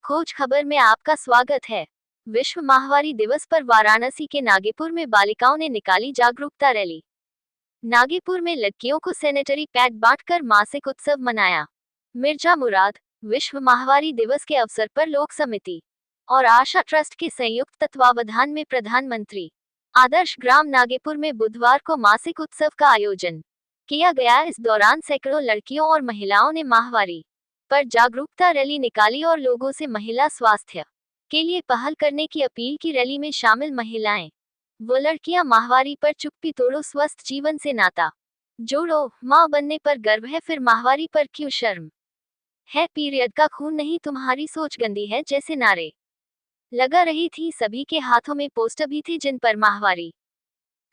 खोज खबर में आपका स्वागत है। विश्व माहवारी दिवस पर वाराणसी के नागेपुर में बालिकाओं ने निकाली जागरूकता रैली। नागेपुर में लड़कियों को सैनिटरी पैड बांटकर मासिक उत्सव मनाया। मिर्जा मुराद। विश्व माहवारी दिवस के अवसर पर लोक समिति और आशा ट्रस्ट के संयुक्त तत्वावधान में प्रधानमंत्री आदर्श ग्राम नागेपुर में बुधवार को मासिक उत्सव का आयोजन किया गया। इस दौरान सैकड़ों लड़कियों और महिलाओं ने माहवारी पर जागरूकता रैली निकाली और लोगों से महिला स्वास्थ्य के लिए पहल करने की अपील की। रैली में शामिल महिलाएं वो लड़कियां माहवारी पर चुप्पी तोड़ो, स्वस्थ जीवन से नाता जोड़ो, मां बनने पर गर्व है, फिर माहवारी पर क्यों शर्म है, पीरियड का खून नहीं तुम्हारी सोच गंदी है जैसे नारे लगा रही थी। सभी के हाथों में पोस्टर भी थे जिन पर माहवारी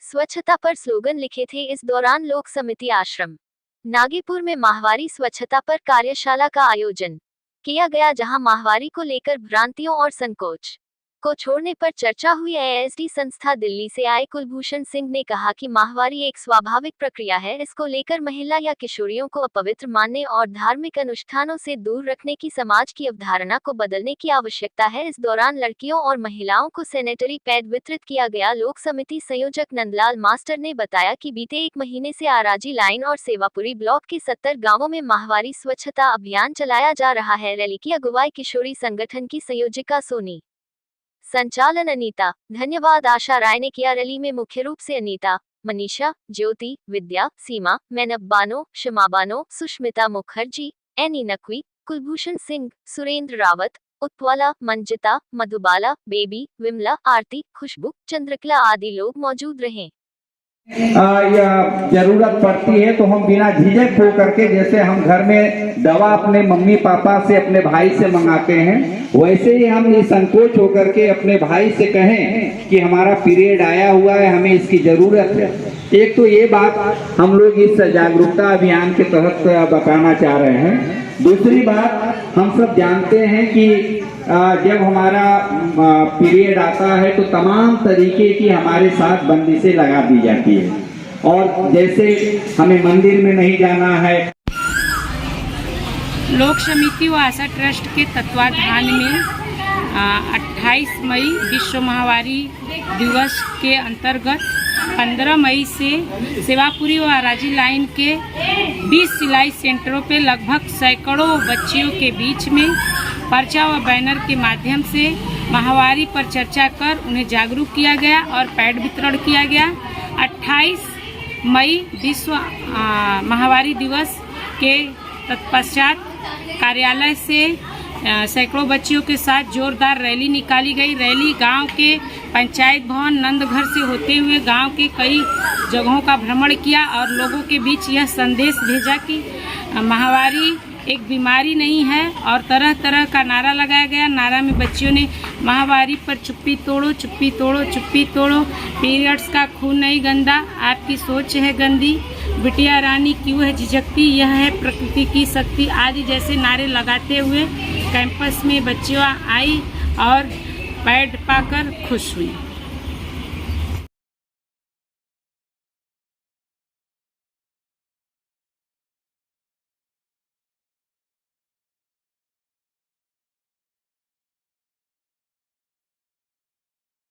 स्वच्छता पर स्लोगन लिखे थे। इस दौरान लोक समिति आश्रम नागेपुर में माहवारी स्वच्छता पर कार्यशाला का आयोजन किया गया, जहां माहवारी को लेकर भ्रांतियों और संकोच को छोड़ने पर चर्चा हुई। एएसडी संस्था दिल्ली से आए कुलभूषण सिंह ने कहा कि माहवारी एक स्वाभाविक प्रक्रिया है। इसको लेकर महिला या किशोरियों को अपवित्र मानने और धार्मिक अनुष्ठानों से दूर रखने की समाज की अवधारणा को बदलने की आवश्यकता है। इस दौरान लड़कियों और महिलाओं को सैनिटरी पैड वितरित किया गया। लोक समिति संयोजक नंदलाल मास्टर ने बताया कि बीते एक महीने से आराजी लाइन और सेवापुरी ब्लॉक के 70 गाँवों में माहवारी स्वच्छता अभियान चलाया जा रहा है। रैली की अगुवाई किशोरी संगठन की संयोजिका सोनी, संचालन अनीता, धन्यवाद आशा राय ने किया। रैली में मुख्य रूप से अनीता, मनीषा, ज्योति, विद्या, सीमा, मैनब बानो, शमा बानो, सुष्मिता मुखर्जी, एनी नकवी, कुलभूषण सिंह, सुरेंद्र रावत, उत्पला, मंजिता, मधुबाला, बेबी, विमला, आरती, खुशबू, चंद्रकला आदि लोग मौजूद रहे। जरूरत पड़ती है तो हम बिना झिझक हो करके, जैसे हम घर में दवा अपने मम्मी पापा से, अपने भाई से मंगाते हैं, वैसे ही हम निसंकोच होकर के अपने भाई से कहें कि हमारा पीरियड आया हुआ है, हमें इसकी जरूरत है। एक तो ये बात हम लोग इस जागरूकता अभियान के तहत बताना चाह रहे हैं। दूसरी बात, हम सब जानते हैं कि जब हमारा पीरियड आता है तो तमाम तरीके की हमारे साथ बंदिशें लगा दी जाती है, और जैसे हमें मंदिर में नहीं जाना है। लोक समिति व आशा ट्रस्ट के तत्वाधान में 28 मई विश्व माहवारी दिवस के अंतर्गत 15 मई से सेवापुरी व आराजी लाइन के 20 सिलाई सेंटरों पे लगभग सैकड़ों बच्चियों के बीच में पर्चा व बैनर के माध्यम से माहवारी पर चर्चा कर उन्हें जागरूक किया गया और पैड वितरण किया गया। 28 मई विश्व माहवारी दिवस के तत्पश्चात कार्यालय से सैकड़ों बच्चियों के साथ जोरदार रैली निकाली गई। रैली गांव के पंचायत भवन नंदघर से होते हुए गांव के कई जगहों का भ्रमण किया और लोगों के बीच यह संदेश भेजा कि माहवारी एक बीमारी नहीं है, और तरह तरह का नारा लगाया गया। नारा में बच्चियों ने माहवारी पर चुप्पी तोड़ो, चुप्पी तोड़ो, चुप्पी तोड़ो, पीरियड्स का खून नहीं गंदा, आपकी सोच है गंदी, बिटिया रानी क्यों है झिझकती, यह है प्रकृति की शक्ति आदि जैसे नारे लगाते हुए कैंपस में बच्चियां आई और पैड पाकर खुश हुई।